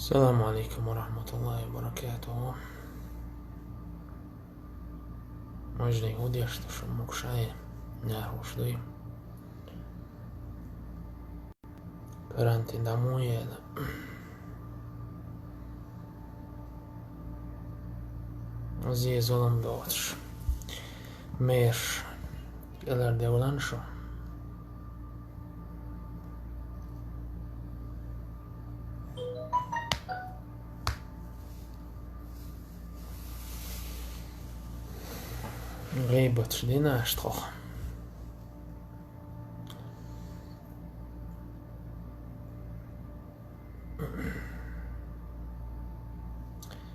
السلام عليكم ورحمة الله وبركاته. Možda udješ što mokšaje narušli. Karantin da mu je Aziz olan doğruş. Mer ileride olan şu. غيبت دينا اشتخ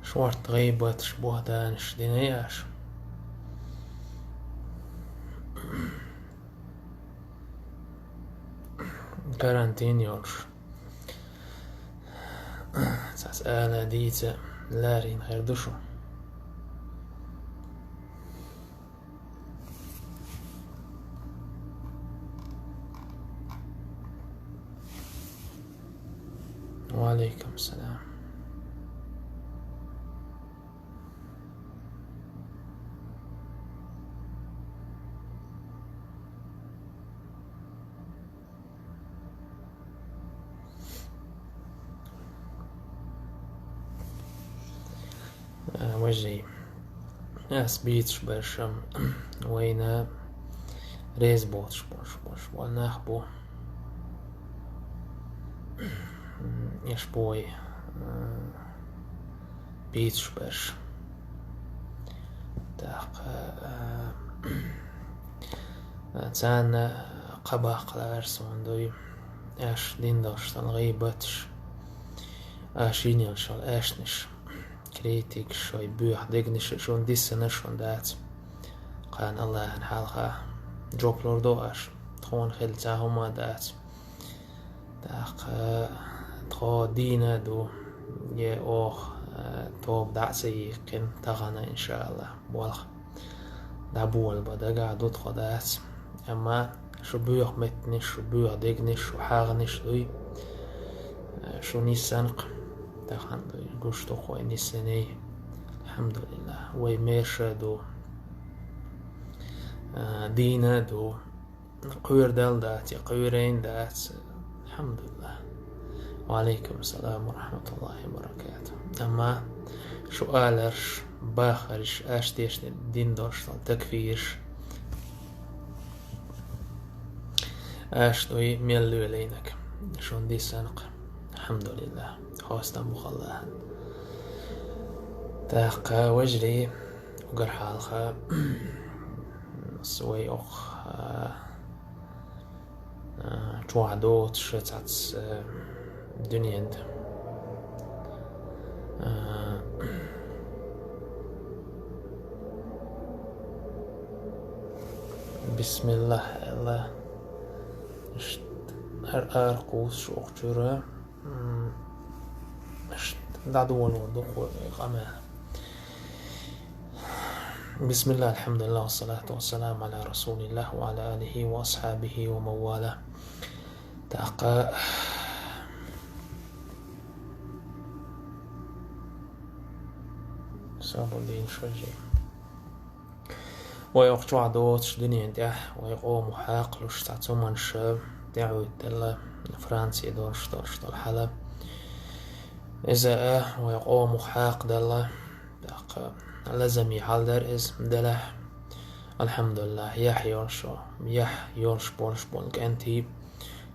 شوارت غيبت شبوه دانش دينياش كارانتين يورش ساس آلا ديتا لارين غير دشو وعليكم السلام. وجهي ناس بيتش برشم وينا ريز بوتش بوش والناخبو يشبوي بيتش برش تاق تان قباق لارسون دوي اش ديندوش تنغيبتش اشين ينشال اشنش كريتيك شوي بيح دقنش شون ديسنا شون دات قان الله حالها جوب لوردو اش تخون خلتا هما دات تاق تخو دينا دو يه اوخ توب دعسي قن تغنى ان شاء الله بولخ دابول بدقع دوت خدات اما شو بيح متنش شو بيح دقنش شو حاغنش دوي شو نيسانق تخان دوي قشتو خوي نيساني الحمد لله وي ميرشا دو دينا دو قوير دال دات يا قويرين دات الحمد لله. وعليكم السلام ورحمة الله وبركاته. أما سؤالش باخرش اشتيش دين دوشتال تكفيرش اشتوي ميلو لينك شون دي سنق الحمد لله خواستم بخلاها تاق وجري وقرح الخا سوي اخ توعدوت شتات دنيا بسم الله الله هر قوس شوق جرا دعوة ودخول إقامة. بسم الله الحمد لله والصلاة والسلام على رسول الله وعلى آله وأصحابه ومواله. تاقا سابو دين شوجي ويقجو عدوتش دنيا ديح ويقوم حاقلوش تعتو منشا دعوة دلا فرانسي دورش الحلب إذا ويقوم حاق دلا تاقا لازم يحلدر إز دلح الحمد لله يح يورش بولش بولك أنتي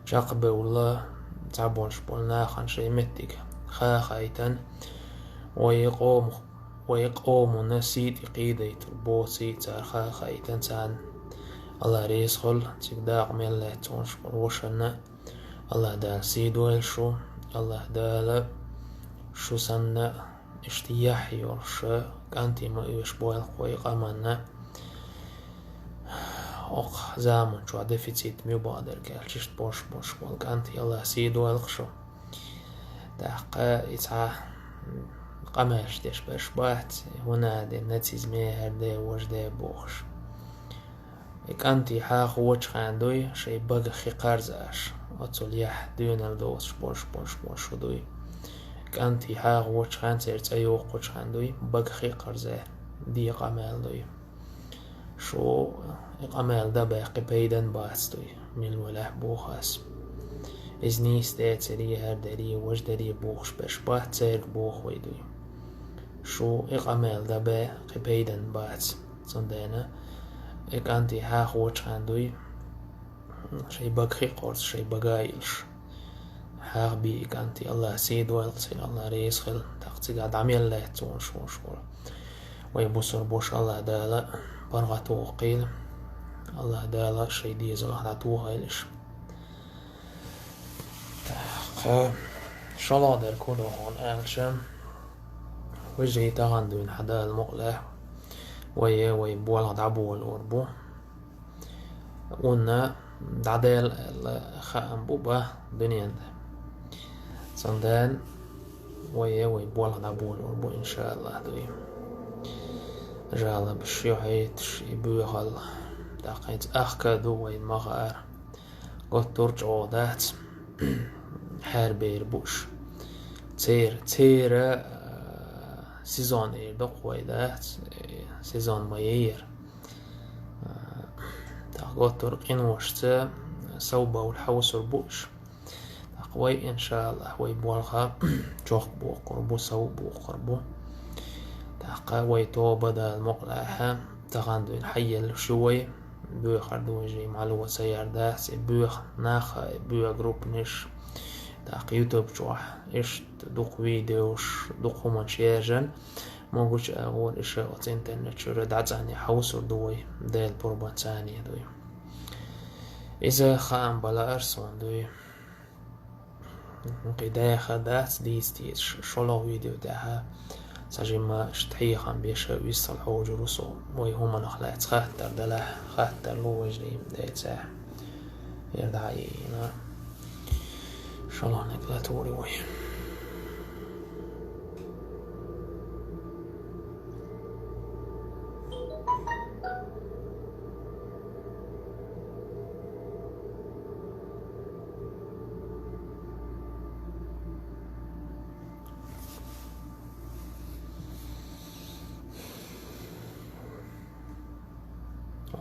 جاقب والله تعبونش بولنا خانشي متك خايتن ويقوم نسيت قيدي تربوسي تار خايتن تان الله ريسخل تقداق ميلا تونش بولوشنا الله دال سيدويل شو الله دال شو سنة اشتياح يورش كانتي ما يوش بويل خوي قامنا أخ زامن شو ديفيسيت مبادر كالشيشت بوش والكانتي الله سيدويل خشو تاقا يتعا قماش ديش باش بات هنا دي نتيز ميهر دي وش دي بوخش كانتي حاخ وش خاندوي شي بغ خي قارزاش أتول يح ديون الدوش بوش ودوي أنتي حاغ وشخان سيرت أيوق وشخان دوي بقخي قرزة دي قمال دوي شو قمال دا باقي بيدن باس دوي من ولا بوخاس إزني ستات سري هردري وجدري بوخش بشبات سير بوخ ويدوي شو قمال دا باقي بيدن باس صندانا أنتي حاغ وشخان دوي شي بقخي قرز شي بقايلش حاغ بيك أنتي الله سيد والصير الله ريس خل تقصي قاعد عميل لا تون شو ويبصر بوش الله دالا برغتو قيل الله دالا شي ديز الله داتو غيلش شلا در كله هون ألشم وجهي تغندون حدا المقلة وي بولا دعبو الأربو ونا دعدال خام بوبا دنيا صندان وي بولا دعبو الأربو إن شاء الله دوي جالا بشيوحيت شي بوغل داقيت أخكدو وي مغار قد ترج عودات حار بير بوش تير سيزون اير دق ويدات سيزون مايير قد ترقين وشتا صوبة والحوس البوش تقوي إن شاء الله وي بوالغا جوخ بو قربو صوب بو قربو تقوي توبة دا المقلعها تغاندو الحيل شوي بوخ خردو جي معلوة سيار داس بوخ ناخا بوخ جروب نش تاق يوتيوب جوح إيش دوق فيديوش دوق همان شيرجن موجوش أقول إيش أوت إنترنت شو دعزاني حوصر دوي ديل بربان ثانية دوي إذا خام بلا أرسون دوي قدايا خدات ديستيش شلو فيديو داها سجما اشتحي خام بيشا ويصل حوج رسو وي هما نخلات خاتر دلح خاتر لو وجري دايتسا يردعينا شلون نقلتوري وي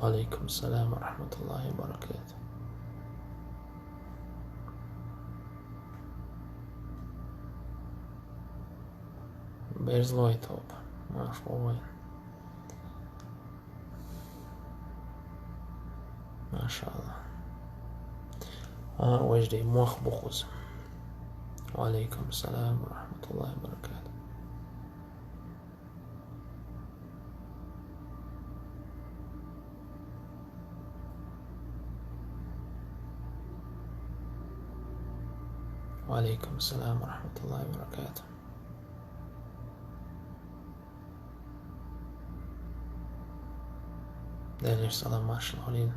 وعليكم السلام ورحمة الله وبركاته بيرز لويتوب ما شاء الله ما شاء الله وجدي موخ بخوز وعليكم السلام ورحمة الله وبركاته وعليكم السلام ورحمة الله وبركاته دانيش سلام ماشي الغليل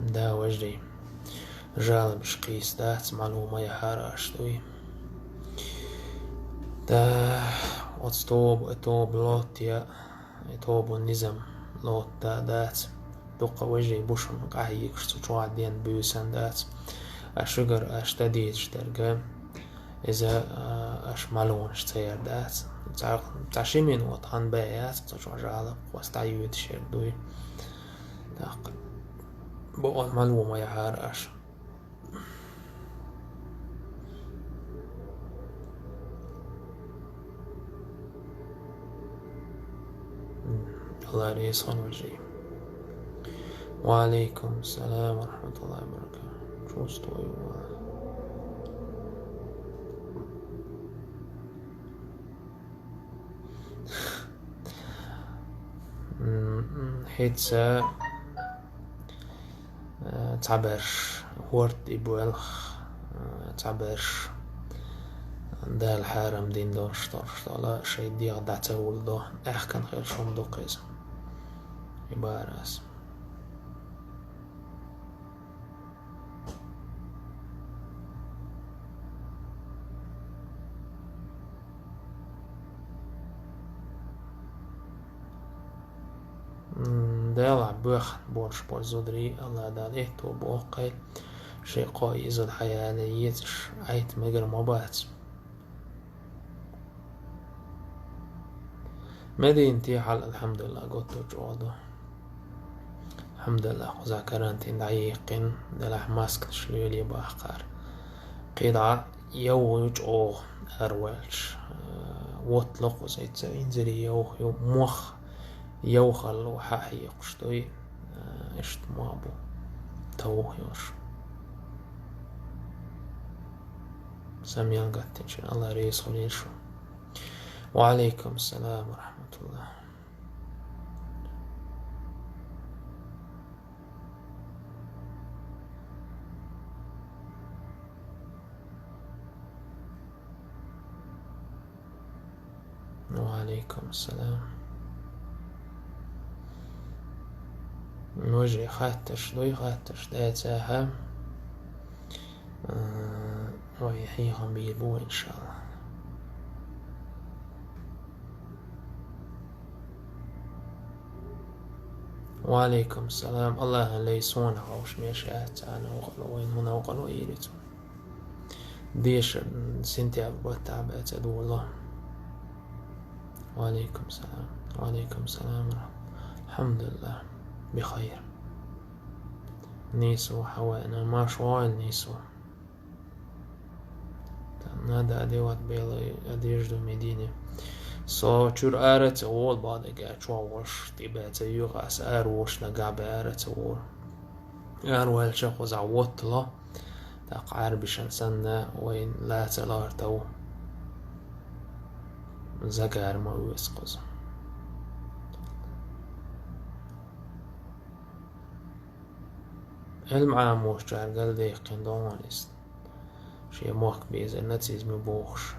دا وجدي رجال بشقيس دات معلومة يا حراش دوي دا اتوب لوتيا اتوب النظام لوت دات دوقة وجهي بوشن قاعيك شتو عدين بيوسن دات اشجر اشتديت شترقى إذا اش معلومة اشتير دات تعشيمين وطان بايات تجوع جالب واستعيوت شير دوي داق بقى معلومة يا حراش الله يسخن وجهي وعليكم السلام ورحمة الله وبركاته شو استوي هيتسا تعبرش هورت إبوالخ تعبرش دا الحارم دين دو شطلا شي ديغ دعته ولدو احكن خير شوم دو قيز عبارة دال عبوخ بورش بور زودري الله دال اهتو بوقي شيء قايز الحياة ليتش عيت مجر مبات مدينتي حال الحمد لله قلت جوادو الحمد لله خزا كرانتين دعيقين دلح ماسك شليلي باخر قيدع يوج او أروالش وطلق وزيت إنزلي يو مخ يوخل وحاحي قشتوي اشت مابو توه يوش سميان قاتن شن الله ريس خليشو وعليكم السلام ورحمة الله وعليكم السلام نوجي خاتش دوي خاتش دايت ساحة ويحيهم بيبو إن شاء الله وعليكم السلام الله ليسون عوش ميشات أنا وقلوين هنا وقلو إيرتو ديش سنتي أبوات تعبات أدو الله وعليكم السلام وعليكم السلام الحمد لله بخير نيسو حوائنا ما شوال نيسو نادا أديوات بيلي أديجدو مدينة سو چور آرت أول بعد جا چواش تبعت يغاس آروش نقاب آرت أول آروال شخوز عوطلا تاق عربشان سنة وين لا تلارتو زقار ما يسقز المعام وشجار قال ديقين دوانيست شي موك بيزر نتيز مبوخش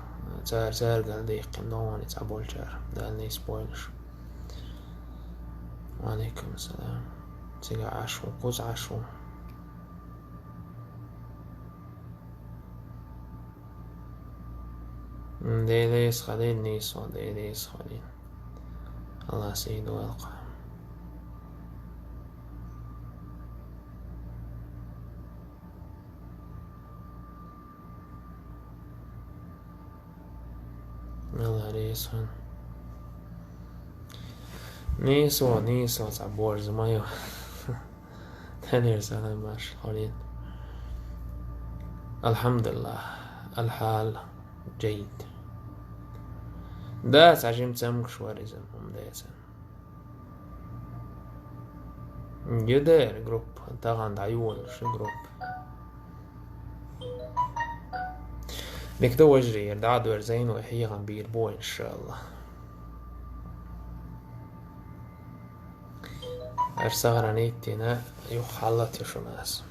تار قال ديقين دوانيست عبول جار دال نيس بويلش وعليكم السلام تيقع عشو قوز عشو ديليس خليل نيسو ديليس خليل الله سيد والقى الله ريسون نيسو تعبور زمايو تاني رسالة ماش خليل الحمد لله الحال جيد داس عجيم تسمك شوارزن داس جدير جروب تاغان دعيول شو جروب بيكدو وجري يردعد ورزين ويحيغن بيربو إن شاء الله أرسغرانيتنا يوخالات يشو ناس